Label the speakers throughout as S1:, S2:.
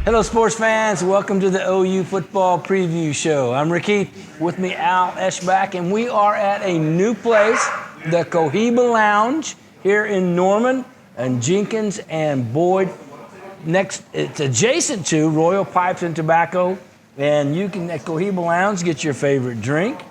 S1: Hello, sports fans. Welcome to the OU Football Preview Show. I'm Ricky. With me, Al Eschbach, and we are at a new place, the Cohiba Lounge here in Norman and Jenkins and Boyd. Next, it's adjacent to Royal Pipes and Tobacco, and you can at Cohiba Lounge get your favorite drink,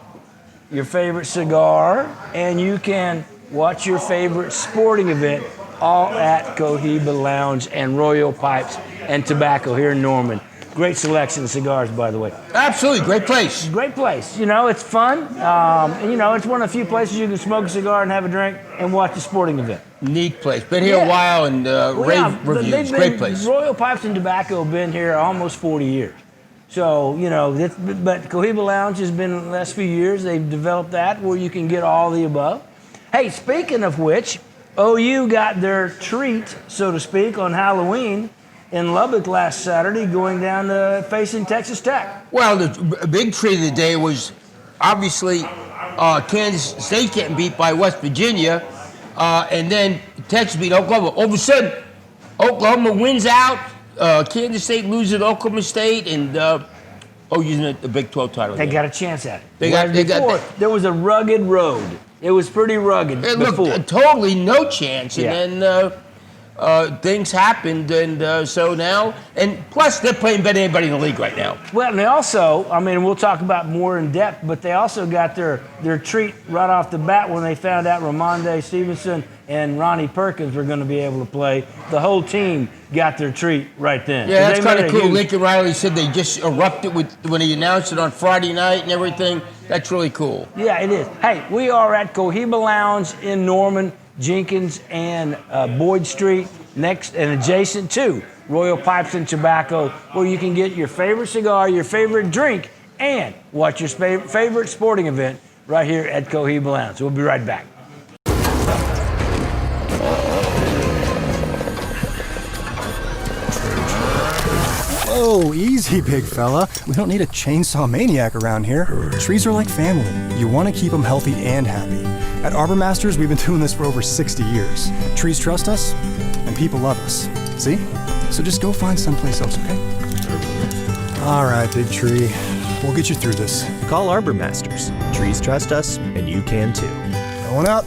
S1: your favorite cigar, and you can watch your favorite sporting event all at Cohiba Lounge and Royal Pipes and Tobacco here in Norman. Great selection of cigars, by the way.
S2: Absolutely, great place.
S1: Great place. You know, it's fun. And, it's one of the few places you can smoke a cigar and have a drink and watch a sporting event.
S2: Neat place. Been here a while and rave reviews. Great place.
S1: Royal Pipes and Tobacco have been here almost 40 years. So, but Cohiba Lounge has been the last few years. They've developed that where you can get all the above. Hey, speaking of which, OU got their treat, so to speak, on Halloween in Lubbock last Saturday, going down to facing Texas Tech.
S2: Well, the big treat of the day was obviously Kansas State getting beat by West Virginia, and then Texas beat Oklahoma. All of a sudden, Oklahoma wins out. Kansas State loses to Oklahoma State, and using the Big 12 title.
S1: They got a chance at it. There was a rugged road. It was pretty rugged before.
S2: Looked totally no chance, and then things happened, and so now, and plus they're playing better than anybody in the league right now.
S1: Well, and they also, we'll talk about more in depth, but they also got their treat right off the bat when they found out Rhamondre Stevenson and Ronnie Perkins were going to be able to play. The whole team got their treat right then.
S2: Yeah, that's kind of cool. Lincoln Riley said they just erupted when he announced it on Friday night and everything. That's really cool.
S1: Yeah, it is. Hey, we are at Cohiba Lounge in Norman, Jenkins and Boyd Street, next and adjacent to Royal Pipes and Tobacco, where you can get your favorite cigar, your favorite drink, and watch your favorite sporting event right here at Cohiba Lounge. We'll be right back.
S3: Whoa, easy, big fella. We don't need a chainsaw maniac around here. Trees are like family. You want to keep them healthy and happy. At Arbor Masters, we've been doing this for over 60 years. Trees trust us, and people love us. See? So just go find someplace else, okay? All right, big tree. We'll get you through this.
S4: Call Arbor Masters. Trees trust us, and you can too.
S3: Going up.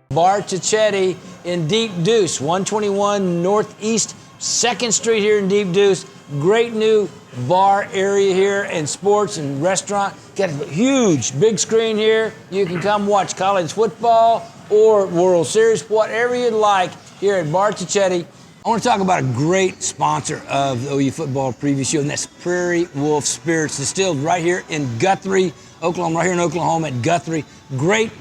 S1: Bar Cicchetti in Deep Deuce, 121 Northeast 2nd Street here in Deep Deuce. Great new bar area here and sports and restaurant. Got a huge big screen here. You can come watch college football or World Series, whatever you'd like here at Bar Cicchetti. I want to talk about a great sponsor of the OU Football Preview Show, and that's Prairie Wolf Spirits, distilled right here in Guthrie, Oklahoma, right here in Oklahoma at Guthrie. Great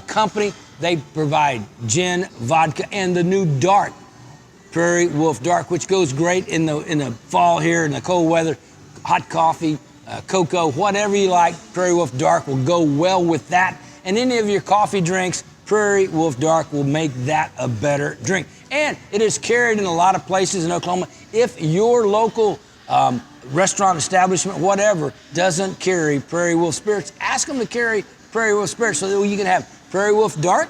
S1: company. They provide gin, vodka, and the new dark, Prairie Wolf Dark, which goes great in the fall here in the cold weather. Hot coffee, cocoa, whatever you like, Prairie Wolf Dark will go well with that. And any of your coffee drinks, Prairie Wolf Dark will make that a better drink. And it is carried in a lot of places in Oklahoma. If your local restaurant establishment, whatever, doesn't carry Prairie Wolf Spirits, ask them to carry Prairie Wolf Spirits so that you can have Prairie Wolf Dark,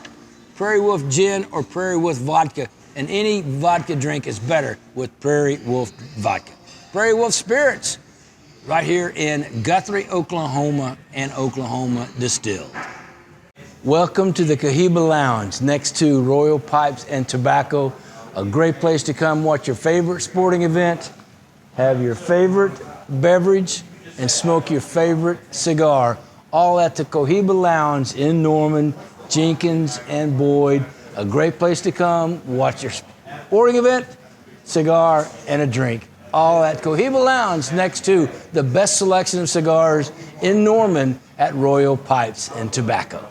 S1: Prairie Wolf Gin, or Prairie Wolf Vodka. And any vodka drink is better with Prairie Wolf Vodka. Prairie Wolf Spirits, right here in Guthrie, Oklahoma, and Oklahoma Distilled. Welcome to the Cohiba Lounge next to Royal Pipes and Tobacco. A great place to come watch your favorite sporting event, have your favorite beverage, and smoke your favorite cigar, all at the Cohiba Lounge in Norman, Jenkins, and Boyd. a great place to come, watch your sporting event, cigar, and a drink. All at Cohiba Lounge next to the best selection of cigars in Norman at Royal Pipes and Tobacco.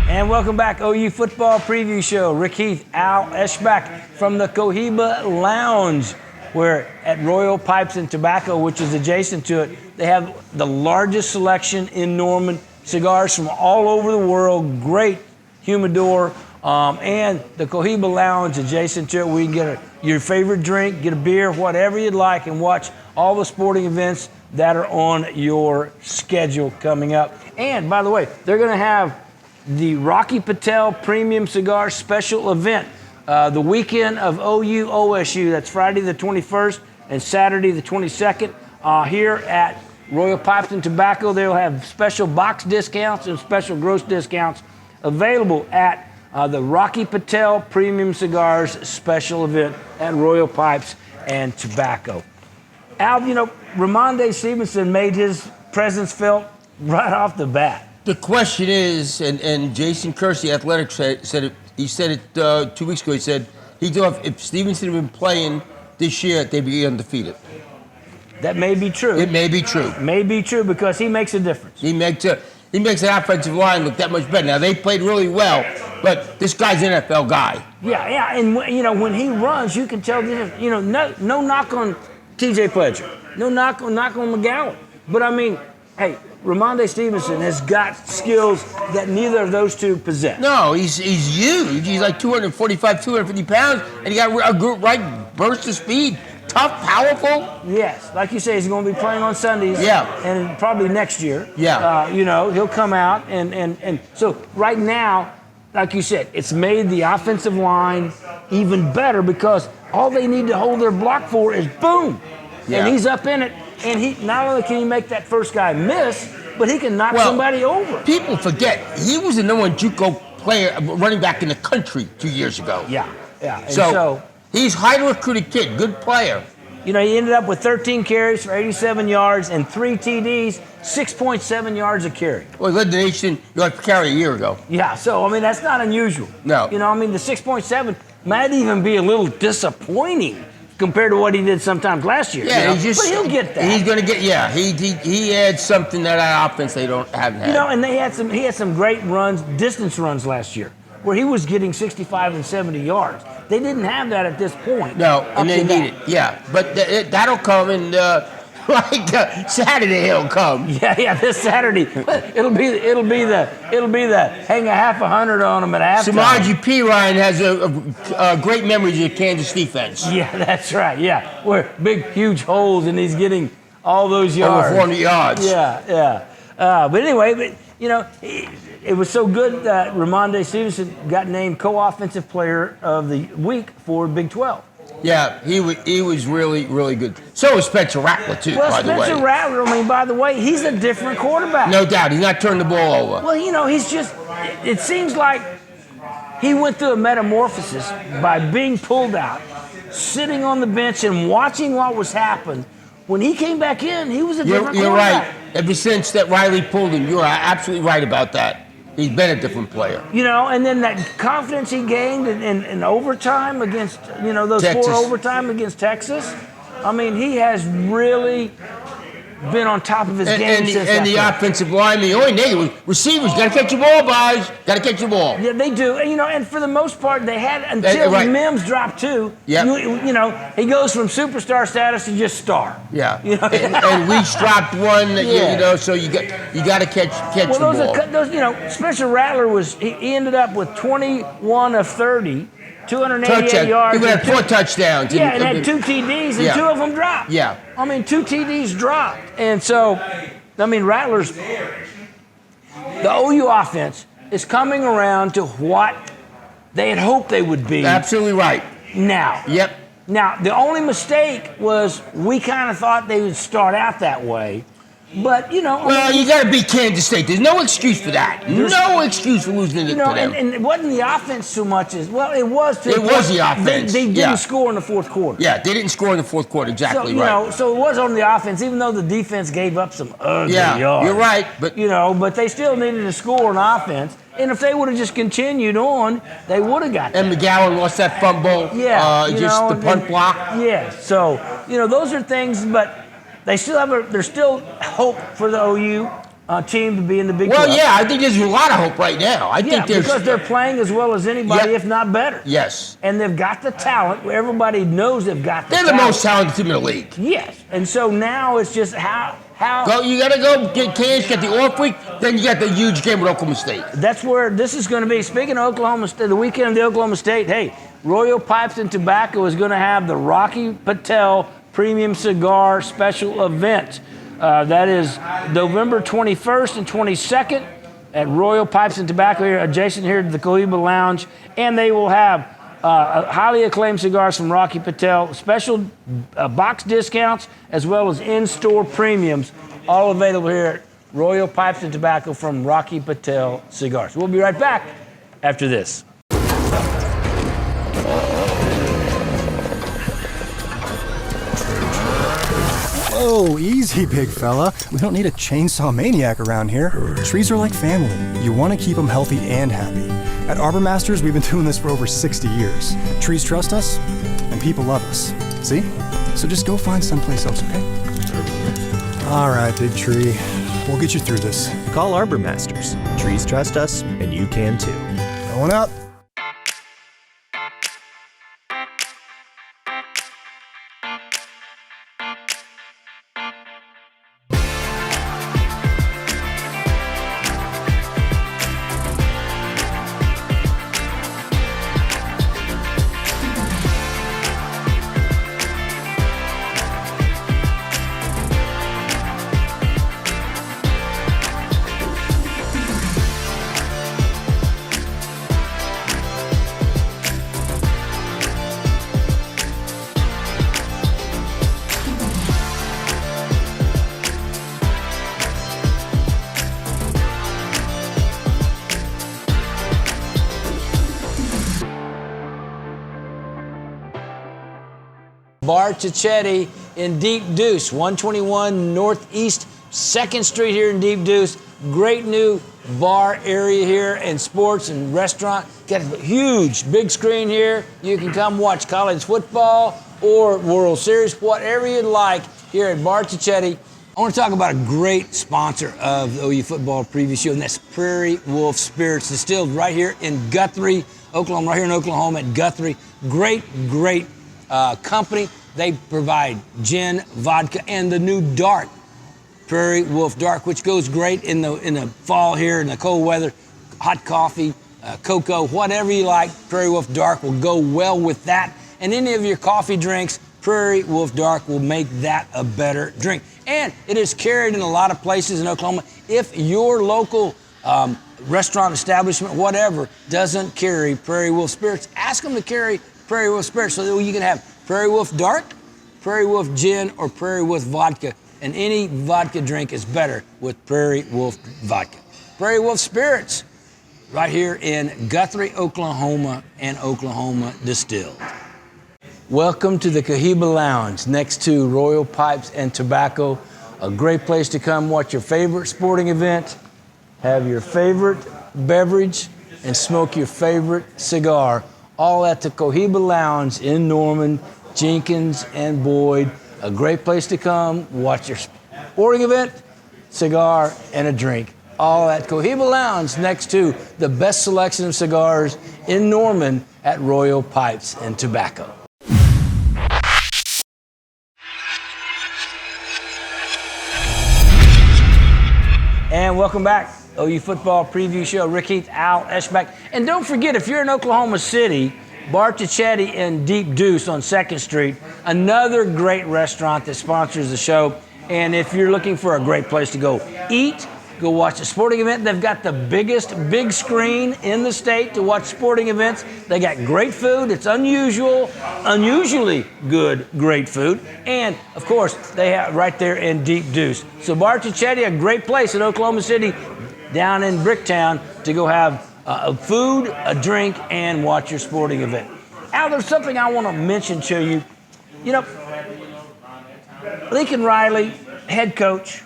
S1: And welcome back, OU Football Preview Show. Rick Heath, Al Eschbach from the Cohiba Lounge, where at Royal Pipes and Tobacco, which is adjacent to it, they have the largest selection in Norman, cigars from all over the world, great humidor, and the Cohiba Lounge adjacent to it, where you can get your favorite drink, get a beer, whatever you'd like, and watch all the sporting events that are on your schedule coming up. And by the way, they're going to have the Rocky Patel Premium Cigar Special Event the weekend of OU OSU. That's Friday the 21st and Saturday the 22nd here at Royal Pipes and Tobacco. They'll have special box discounts and special gross discounts available at the Rocky Patel Premium Cigars Special Event at Royal Pipes and Tobacco. Al, you know, Rhamondre Stevenson made his presence felt right off the bat.
S2: The question is, and Jason Kersey, Athletic, said it. He said it 2 weeks ago. He said he thought if Stevenson had been playing this year, they'd be undefeated.
S1: That may be true.
S2: It may be true.
S1: May be true because he makes a difference.
S2: He makes an offensive line look that much better. Now they played really well, but this guy's an NFL guy.
S1: Yeah, and you know when he runs, you can tell. You know, no knock on T.J. Pledger, no knock on McGowan, but I mean, hey. Rhamondre Stevenson has got skills that neither of those two possess.
S2: No, he's huge. He's like 245, 250 pounds, and he got a good right burst of speed. Tough, powerful.
S1: Yes, like you say, he's going to be playing on Sundays.
S2: Yeah.
S1: And probably next year.
S2: Yeah.
S1: You know, he'll come out. And so right now, like you said, it's made the offensive line even better because all they need to hold their block for is boom.
S2: Yeah.
S1: And he's up in it. And he not only can he make that first guy miss, but he can knock somebody over.
S2: People forget he was the number one JUCO player, running back in the country 2 years ago.
S1: Yeah. And
S2: so he's highly recruited kid, good player.
S1: You know, he ended up with 13 carries for 87 yards and 3 TDs, 6.7 yards a carry.
S2: Well, he led the nation yard per carry a year ago.
S1: Yeah, so, I mean, that's not unusual.
S2: No.
S1: You know, I mean, the 6.7 might even be a little disappointing compared to what he did sometimes last year.
S2: Yeah,
S1: you know? But he'll get that.
S2: He's going to get, yeah. He adds something to that offense they haven't had.
S1: You know, and he had some great runs, distance runs last year, where he was getting 65 and 70 yards. They didn't have that at this point.
S2: No, and they need it. Yeah, but that'll come in Saturday. It'll come.
S1: Yeah, this Saturday. It'll be the hang a half 100 on them at halftime.
S2: Samaje Perine has a great memory of the Kansas defense.
S1: Yeah, that's right. Yeah, where big, huge holes, and he's getting all those yards.
S2: Over 400 yards.
S1: Yeah. But anyway, you know, it was so good that Rhamondre Stevenson got named co-offensive player of the week for Big 12.
S2: Yeah, he was really, really good. So was Spencer Rattler, too, by the way.
S1: Spencer Rattler, I mean, by the way, he's a different quarterback.
S2: No doubt. He's not turning the ball over.
S1: Well, you know, he's just, it seems like he went through a metamorphosis by being pulled out, sitting on the bench and watching what was happening. When he came back in, he was a different quarterback.
S2: You're right. Ever since that Riley pulled him, you're absolutely right about that. He's been a different player.
S1: You know, and then that confidence he gained in overtime against, you know, those
S2: Texas.
S1: 4 overtime against Texas. I mean, he has really been on top of his game since that
S2: And the
S1: point.
S2: offensive line, the only negative was receivers. Got to catch the ball, guys. Got to catch the ball.
S1: Yeah, they do. And, you know, and for the most part, they had until
S2: right.
S1: Mims dropped 2.
S2: Yep.
S1: You know, he goes from superstar status to just star.
S2: Yeah.
S1: You know?
S2: and Leach dropped 1.
S1: Yeah.
S2: You know, so you got to catch the ball.
S1: Those, you know, Spencer Rattler he ended up with 21 of 30, 288 yards.
S2: He had 4 touchdowns.
S1: Yeah, and had 2 TDs, and 2 of them dropped.
S2: Yeah.
S1: I mean, 2 TDs dropped. And so, I mean, Rattler's, the OU offense is coming around to what they had hoped they would be.
S2: Absolutely right.
S1: Now.
S2: Yep.
S1: Now, the only mistake was we kind of thought they would start out that way. But, you know.
S2: Well, you got to beat Kansas State. There's no excuse for that. No excuse for losing to them.
S1: And it wasn't the offense so much as, well, it was.
S2: It was the offense.
S1: They didn't score in the fourth quarter.
S2: Yeah, they didn't score in the fourth quarter. Exactly right.
S1: So it was on the offense, even though the defense gave up some ugly yards.
S2: You're right. But
S1: but they still needed to score on offense. And if they would have just continued on, they would have got that.
S2: And McGowan lost that fumble.
S1: Yeah.
S2: The punt block.
S1: Yeah. So, those are things, but they still there's still hope for the OU team to be in the Big 12.
S2: Well, yeah, I think there's a lot of hope right now. I think
S1: because they're playing as well as anybody, if not better.
S2: Yes.
S1: And they've got the talent. Everybody knows they've got the talent.
S2: They're the most talented team in the league.
S1: Yes. And so now it's just how
S2: you got to go get Kansas, get the off week, then you got the huge game with Oklahoma State.
S1: That's where this is going to be. Speaking of Oklahoma State, the weekend of the Oklahoma State, hey, Royal Pipes and Tobacco is going to have the Rocky Patel Premium Cigar Special Event. That is November 21st and 22nd at Royal Pipes and Tobacco here, adjacent here to the Cohiba Lounge. And they will have highly acclaimed cigars from Rocky Patel, special box discounts, as well as in-store premiums, all available here at Royal Pipes and Tobacco from Rocky Patel Cigars. We'll be right back after this.
S3: Whoa, easy, big fella. We don't need a chainsaw maniac around here. Trees are like family. You want to keep them healthy and happy. At Arbor Masters, we've been doing this for over 60 years. Trees trust us, and people love us. See? So just go find someplace else, okay? All right, big tree. We'll get you through this.
S4: Call Arbor Masters. Trees trust us, and you can too.
S3: Going up.
S1: Bar Cicchetti in Deep Deuce, 121 Northeast 2nd Street here in Deep Deuce. Great new bar area here and sports and restaurant. Got a huge big screen here. You can come watch college football or World Series, whatever you'd like here at Bar Cicchetti. I want to talk about a great sponsor of the OU Football Preview Show, and that's Prairie Wolf Spirits, distilled right here in Guthrie, Oklahoma, right here in Oklahoma at Guthrie. Great company. They provide gin, vodka, and the new dark, Prairie Wolf Dark, which goes great in the fall here in the cold weather. Hot coffee, cocoa, whatever you like, Prairie Wolf Dark will go well with that. And any of your coffee drinks, Prairie Wolf Dark will make that a better drink. And it is carried in a lot of places in Oklahoma. If your local restaurant, establishment, whatever, doesn't carry Prairie Wolf Spirits, ask them to carry Prairie Wolf Spirits so that you can have Prairie Wolf Dark, Prairie Wolf Gin, or Prairie Wolf Vodka. And any vodka drink is better with Prairie Wolf Vodka. Prairie Wolf Spirits, right here in Guthrie, Oklahoma, and Oklahoma Distilled. Welcome to the Cohiba Lounge next to Royal Pipes and Tobacco. A great place to come watch your favorite sporting event, have your favorite beverage, and smoke your favorite cigar. All at the Cohiba Lounge in Norman, Jenkins, and Boyd. A great place to come, watch your sporting event, cigar, and a drink. All at Cohiba Lounge next to the best selection of cigars in Norman at Royal Pipes and Tobacco. And welcome back. OU Football Preview Show. Rick Heath, Al Eschbach. And don't forget, if you're in Oklahoma City, Bar Cicchetti in Deep Deuce on 2nd Street, another great restaurant that sponsors the show. And if you're looking for a great place to go eat Go watch a sporting event. They've got the biggest big screen in the state to watch sporting events. They got great food. It's unusually good, great food. And, of course, they have right there in Deep Deuce. So Bar Cicchetti, a great place in Oklahoma City, down in Bricktown, to go have food, a drink, and watch your sporting event. Al, there's something I want to mention to you. You know, Lincoln Riley, head coach,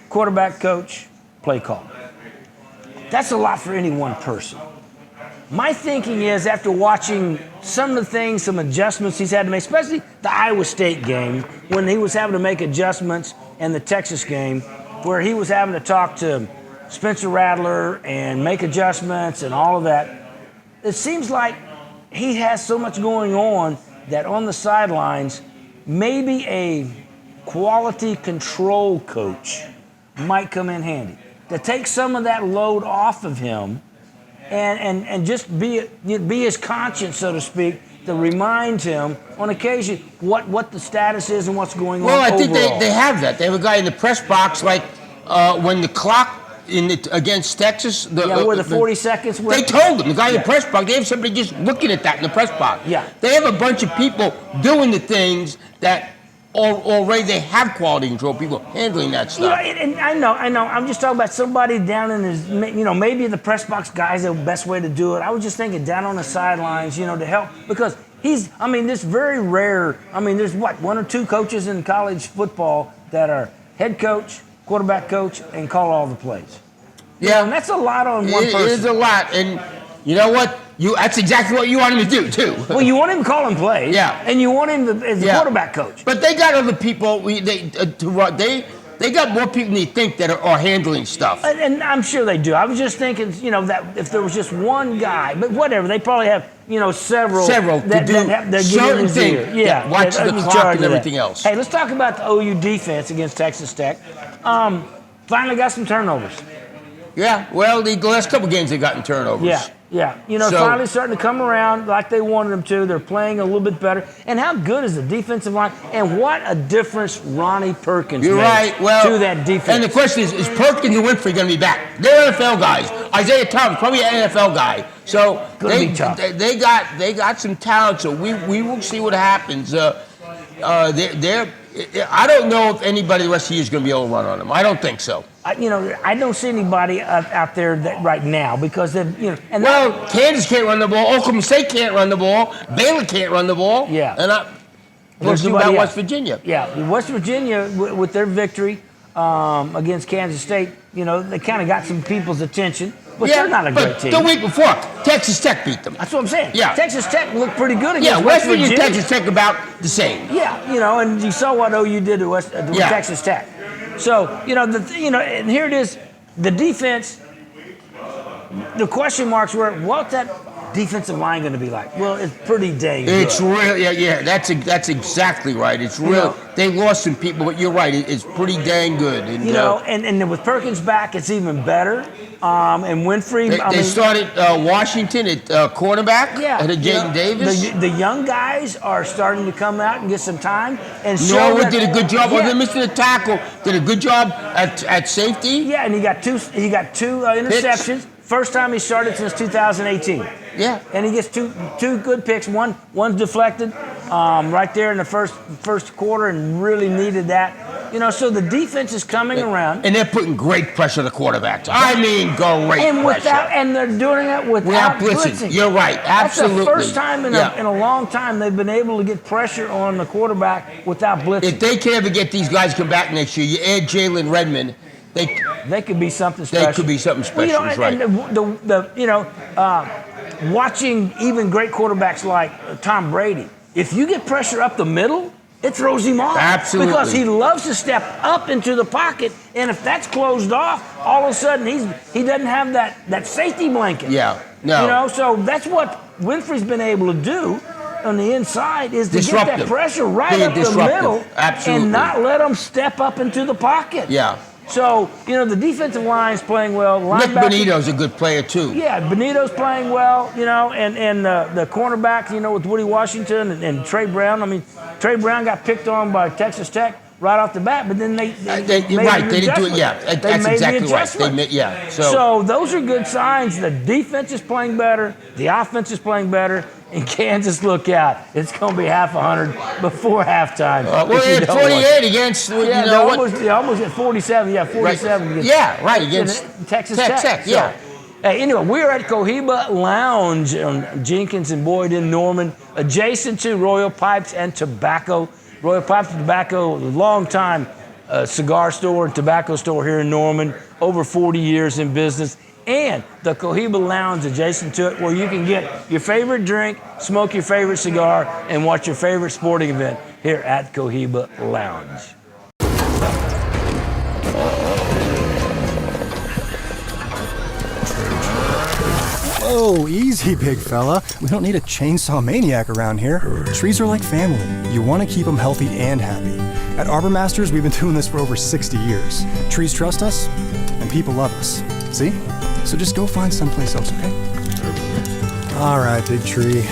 S1: quarterback coach, play call. That's a lot for any one person. My thinking is, after watching some of the things, some adjustments he's had to make, especially the Iowa State game, when he was having to make adjustments, and the Texas game, where he was having to talk to Spencer Rattler and make adjustments and all of that, it seems like he has so much going on that on the sidelines, maybe a quality control coach might come in handy to take some of that load off of him and just be his conscience, so to speak, to remind him on occasion what the status is and what's going on.
S2: Well, I think
S1: overall.
S2: they have that. They have a guy in the press box, like when the clock against Texas.
S1: Where the 40 seconds were.
S2: They told him, the guy in the press box, they have somebody just looking at that in the press box.
S1: Yeah.
S2: They have a bunch of people doing the things that already they have quality control people handling that stuff.
S1: And I know. I'm just talking about somebody down in his, maybe the press box guy's the best way to do it. I was just thinking down on the sidelines, to help, because this very rare, there's one or two coaches in college football that are head coach, quarterback coach, and call all the plays.
S2: Yeah.
S1: And that's a lot on one person.
S2: It is a lot. And you know what? That's exactly what you want him to do, too.
S1: Well, you want him calling plays.
S2: Yeah.
S1: And you want him as the quarterback coach.
S2: But they got other people. They got more people than you think that are handling stuff.
S1: And I'm sure they do. I was just thinking, that if there was just one guy, but whatever, they probably have, several
S2: to do certain things.
S1: Yeah.
S2: Watch the clock and everything else.
S1: Hey, let's talk about the OU defense against Texas Tech. Finally got some turnovers.
S2: Yeah, well, the last couple games they got in turnovers.
S1: Yeah. Finally starting to come around like they wanted them to. They're playing a little bit better. And how good is the defensive line? And what a difference Ronnie Perkins made to that defense.
S2: And the question is Perkins and Winfrey going to be back? They're NFL guys. Isaiah Thomas, probably an NFL guy. So they got some talent. So we will see what happens. I don't know if anybody the rest of the year is going to be able to run on them. I don't think so.
S1: I don't see anybody out there right now because
S2: Kansas can't run the ball. Oklahoma State can't run the ball. Baylor can't run the ball.
S1: Yeah.
S2: And plus you got West Virginia.
S1: Yeah, West Virginia with their victory against Kansas State, they kind of got some people's attention. But they're not a great team.
S2: The week before, Texas Tech beat them.
S1: That's what I'm saying.
S2: Yeah.
S1: Texas Tech looked pretty good against
S2: West Virginia and Texas Tech about the same.
S1: Yeah, and you saw what OU did to Texas Tech. So, and here it is, the defense, the question marks were, what's that defensive line going to be like? Well, it's pretty dang good.
S2: It's real, that's exactly right. It's real. They lost some people, but you're right. It's pretty dang good. And,
S1: and then with Perkins back, it's even better. And Winfrey,
S2: they started Washington at cornerback.
S1: Yeah,
S2: Jaden Davis.
S1: The young guys are starting to come out and get some time and show.
S2: Norwood did a good job. Other than missing the tackle, did a good job at safety.
S1: Yeah, and he got two interceptions.
S2: Picks.
S1: First time he started since 2018.
S2: Yeah.
S1: And he gets two good picks. One's deflected right there in the first quarter and really needed that. So the defense is coming around.
S2: And they're putting great pressure on the quarterbacks. I mean, great pressure.
S1: And they're doing it without blitzing.
S2: You're right. Absolutely.
S1: That's the first time in a long time they've been able to get pressure on the quarterback without blitzing.
S2: If they can ever get these guys to come back next year, you add Jalen Redmond,
S1: they could be something special.
S2: They could be something special, right.
S1: And watching even great quarterbacks like Tom Brady, if you get pressure up the middle, it throws him off.
S2: Absolutely.
S1: Because he loves to step up into the pocket, and if that's closed off, all of a sudden he doesn't have that safety blanket.
S2: Yeah, no.
S1: So that's what Winfrey's been able to do on the inside is to get that pressure right up the middle.
S2: Absolutely.
S1: And not let them step up into the pocket.
S2: Yeah.
S1: So, the defensive line's playing well.
S2: Nick Benito's a good player, too.
S1: Yeah, Benito's playing well, and the cornerback, with Woody Washington and Trey Brown. Trey Brown got picked on by Texas Tech. right off the bat, but then they
S2: You're
S1: made
S2: right.
S1: an
S2: They didn't do
S1: adjustment.
S2: it. Yeah,
S1: They
S2: that's
S1: made the
S2: exactly right.
S1: adjustment.
S2: So
S1: those are good signs. The defense is playing better. The offense is playing better. And Kansas, look out. It's going to be half 100 before halftime.
S2: well,
S1: if you
S2: they had
S1: don't watch.
S2: 48 against.
S1: Yeah,
S2: you
S1: they're
S2: know what?
S1: almost at 47. Yeah, 47.
S2: Right.
S1: Against,
S2: Yeah, right, against
S1: Texas
S2: Tech.
S1: Tech.
S2: Yeah.
S1: Hey, anyway, we're at Cohiba Lounge on Jenkins and Boyd in Norman, adjacent to Royal Pipes and Tobacco. Royal Pipes and Tobacco, a long time cigar store and tobacco store here in Norman, over 40 years in business. And the Cohiba Lounge adjacent to it, where you can get your favorite drink, smoke your favorite cigar, and watch your favorite sporting event here at Cohiba Lounge.
S3: Whoa, easy, big fella. We don't need a chainsaw maniac around here. Trees are like family. You want to keep them healthy and happy. At Arbor Masters, we've been doing this for over 60 years. Trees trust us, and people love us. See? So just go find someplace else, okay? All right, big tree.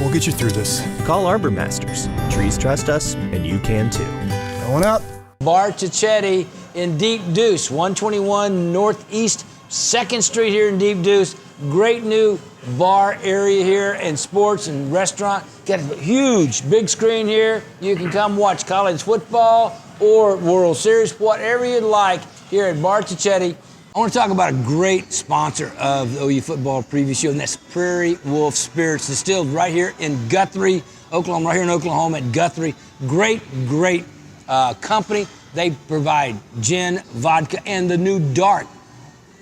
S3: We'll get you through this.
S4: Call Arbor Masters. Trees trust us, and you can too.
S3: Going up.
S1: Bar Cicchetti in Deep Deuce, 121 Northeast 2nd Street here in Deep Deuce. Great new bar area here and sports and restaurant. Got a huge big screen here. You can come watch college football or World Series, whatever you'd like here at Bar Cicchetti. I want to talk about a great sponsor of the OU Football Preview Show, and that's Prairie Wolf Spirits, distilled right here in Guthrie, Oklahoma, right here in Oklahoma at Guthrie. Great company. They provide gin, vodka, and the new dark,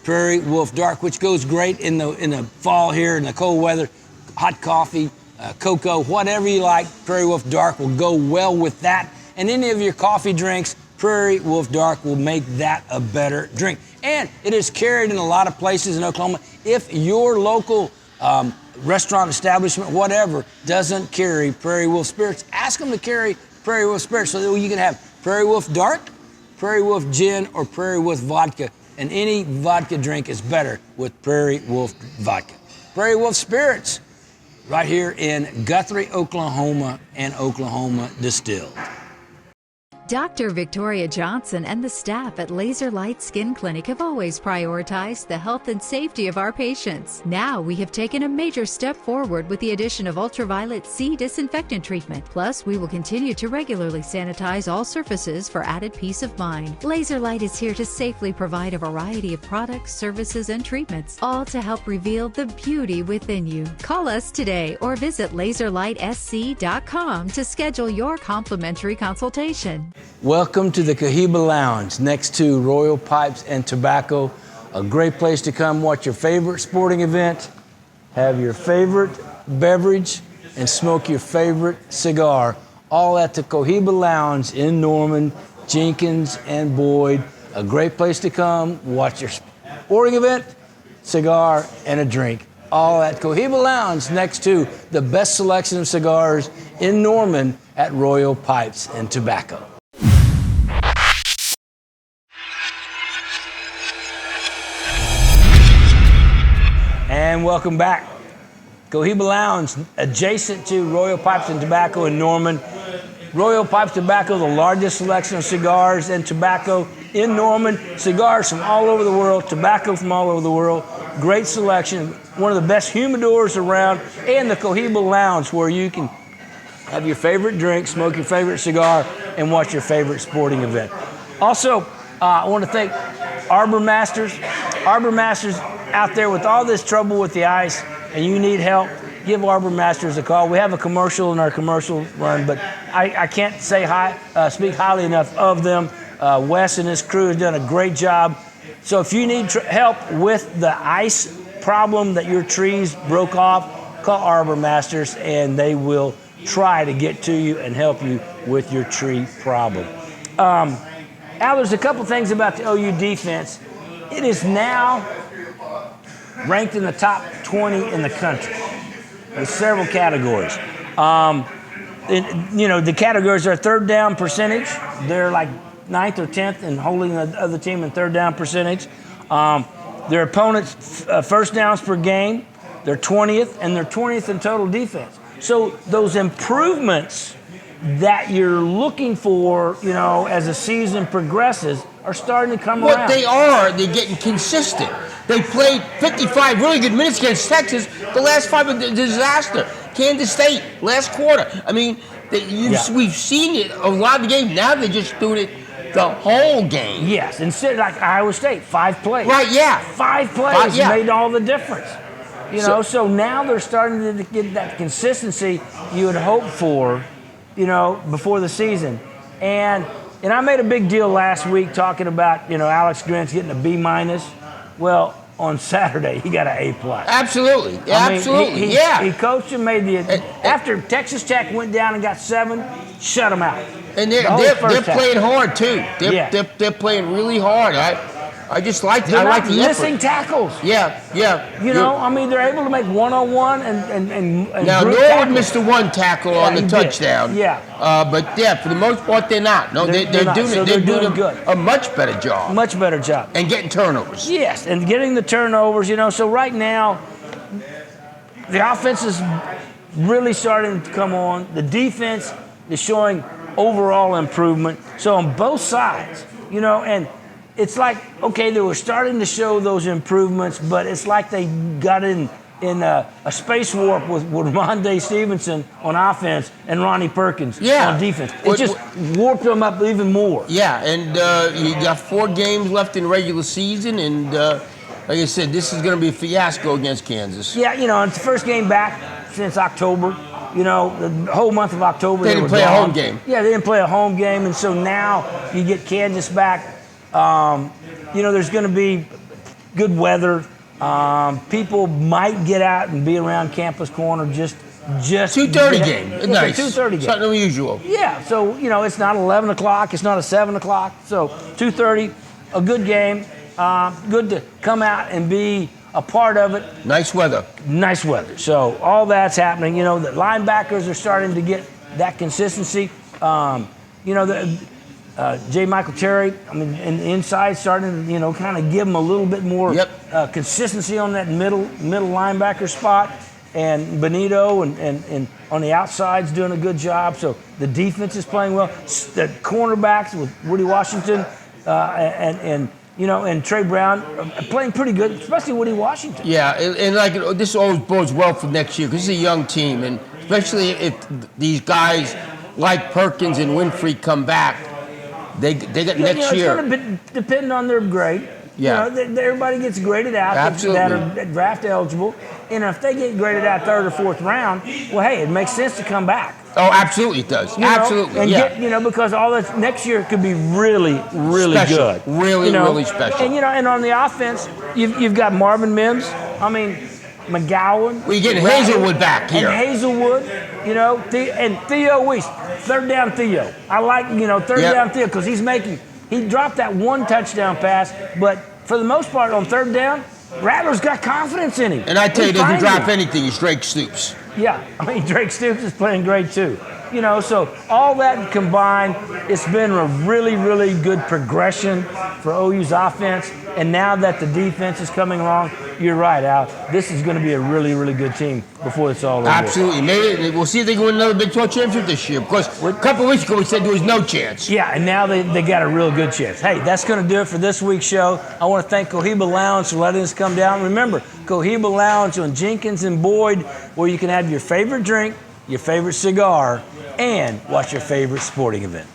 S1: Prairie Wolf Dark, which goes great in the fall here in the cold weather. Hot coffee, cocoa, whatever you like, Prairie Wolf Dark will go well with that. And any of your coffee drinks, Prairie Wolf Dark will make that a better drink. And it is carried in a lot of places in Oklahoma. If your local restaurant, establishment, whatever, doesn't carry Prairie Wolf Spirits, ask them to carry Prairie Wolf Spirits so that you can have Prairie Wolf Dark, Prairie Wolf Gin, or Prairie Wolf Vodka. And any vodka drink is better with Prairie Wolf Vodka. Prairie Wolf Spirits, right here in Guthrie, Oklahoma, and Oklahoma Distilled.
S5: Dr. Victoria Johnson and the staff at Laser Light Skin Clinic have always prioritized the health and safety of our patients. Now we have taken a major step forward with the addition of ultraviolet C disinfectant treatment. Plus, we will continue to regularly sanitize all surfaces for added peace of mind. Laser Light is here to safely provide a variety of products, services, and treatments, all to help reveal the beauty within you. Call us today or visit laserlightsc.com to schedule your complimentary consultation.
S1: Welcome to the Cohiba Lounge next to Royal Pipes and Tobacco. A great place to come watch your favorite sporting event, have your favorite beverage, and smoke your favorite cigar. All at the Cohiba Lounge in Norman, Jenkins, and Boyd. A great place to come watch your sporting event, cigar, and a drink. All at Cohiba Lounge next to the best selection of cigars in Norman at Royal Pipes and Tobacco. And welcome back. Cohiba Lounge, adjacent to Royal Pipes and Tobacco in Norman. Royal Pipes Tobacco, the largest selection of cigars and tobacco in Norman. Cigars from all over the world, tobacco from all over the world. Great selection, one of the best humidors around, and the Cohiba Lounge, where you can have your favorite drink, smoke your favorite cigar, and watch your favorite sporting event. Also, I want to thank Arbor Masters. Arbor Masters out there with all this trouble with the ice, and you need help, give Arbor Masters a call. We have a commercial in our commercial run, but I can't say speak highly enough of them. Wes and his crew have done a great job. So if you need help with the ice problem that your trees broke off, call Arbor Masters, and they will try to get to you and help you with your tree problem. Al, there's a couple things about the OU defense. It is now ranked in the top 20 in the country with several categories. The categories are third down percentage. They're like 9th or 10th in holding the other team in third down percentage. Their opponents' first downs per game, they're 20th, and they're 20th in total defense. So those improvements that you're looking for, as the season progresses, are starting to come
S2: What
S1: around.
S2: they're getting consistent. They played 55 really good minutes against Texas. The last 5 were a disaster. Kansas State, last quarter. I mean, we've seen it a lot of the games. Now they're just doing it the whole game.
S1: Yes, instead like Iowa State, 5 plays.
S2: Right, yeah.
S1: 5 plays
S2: yeah.
S1: made all the difference. So now they're starting to get that consistency you would hope for, before the season. And I made a big deal last week talking about, Alex Grinch getting a B-. Well, on Saturday, he got an A+.
S2: Absolutely. Absolutely.
S1: He coached and made after Texas Tech went down and got 7, shut them out.
S2: And they're playing hard, too. They're playing really hard. I just like
S1: They're
S2: like
S1: not
S2: the
S1: missing
S2: effort.
S1: tackles.
S2: Yeah.
S1: They're able to make one-on-one and
S2: Now,
S1: group
S2: Norwood
S1: tackles.
S2: missed the 1 tackle on the
S1: he did.
S2: touchdown.
S1: Yeah.
S2: But for the most part, they're not. No, they're
S1: not.
S2: doing
S1: So
S2: it.
S1: they're
S2: They're doing
S1: good.
S2: a much better job.
S1: Much better job.
S2: And getting turnovers.
S1: Yes, and getting the turnovers, So right now, the offense is really starting to come on. The defense is showing overall improvement. So on both sides, and it's like, okay, they were starting to show those improvements, but it's like they got in a space warp with Rondé Stevenson on offense and Ronnie Perkins on defense. It just warped them up even more.
S2: Yeah, and you got 4 games left in regular season, and like I said, this is going to be a fiasco against Kansas.
S1: Yeah, it's the first game back since October. The whole month of October
S2: They didn't play a home game.
S1: Yeah, they didn't play a home game, and so now you get Kansas back. There's going to be good weather. People might get out and be around Campus Corner just
S2: 2:30 game. Nice.
S1: 2:30 game.
S2: Something unusual.
S1: Yeah, so it's not 11 o'clock. It's not a 7 o'clock. So 2:30, a good game. Good to come out and be a part of it.
S2: Nice weather.
S1: Nice weather. So all that's happening. The linebackers are starting to get that consistency. J. Michael Terry, and the inside starting to, kind of give them a little bit more consistency on that middle linebacker spot. And Benito and on the outside's doing a good job. So the defense is playing well. The cornerbacks with Woody Washington and Trey Brown are playing pretty good, especially Woody Washington.
S2: Yeah, and like this always bodes well for next year because it's a young team, and especially if these guys like Perkins and Winfrey come back, they got next year.
S1: It's going to depend on their grade.
S2: Yeah.
S1: Everybody gets graded out that are draft eligible, and if they get graded out 3rd or 4th round, well, hey, it makes sense to come back.
S2: Oh, absolutely it does. Absolutely,
S1: and
S2: yeah.
S1: Because all that next year could be really, really
S2: Special.
S1: good.
S2: Really, really special.
S1: And and on the offense, you've got Marvin Mims. McGowan.
S2: Well, you're getting Hazelwood back here.
S1: And Hazelwood, and Theo Weiss, 3rd down Theo. I like, 3rd down Theo because he dropped that 1 touchdown pass, but for the most part on 3rd down, Rattler's got confidence in him.
S2: And I tell you, doesn't drop anything, it's Drake Stoops.
S1: Yeah, Drake Stoops is playing great too. So all that combined, it's been a really, really good progression for OU's offense. And now that the defense is coming along, you're right, Al. This is going to be a really, really good team before it's all over.
S2: Absolutely. Maybe we'll see if they can win another Big 12 championship this year. Because a couple of weeks ago we said there was no chance.
S1: Yeah, and now they got a real good chance. Hey, that's going to do it for this week's show. I want to thank Cohiba Lounge for letting us come down. Remember, Cohiba Lounge on Jenkins and Boyd, where you can have your favorite drink, your favorite cigar, and watch your favorite sporting event.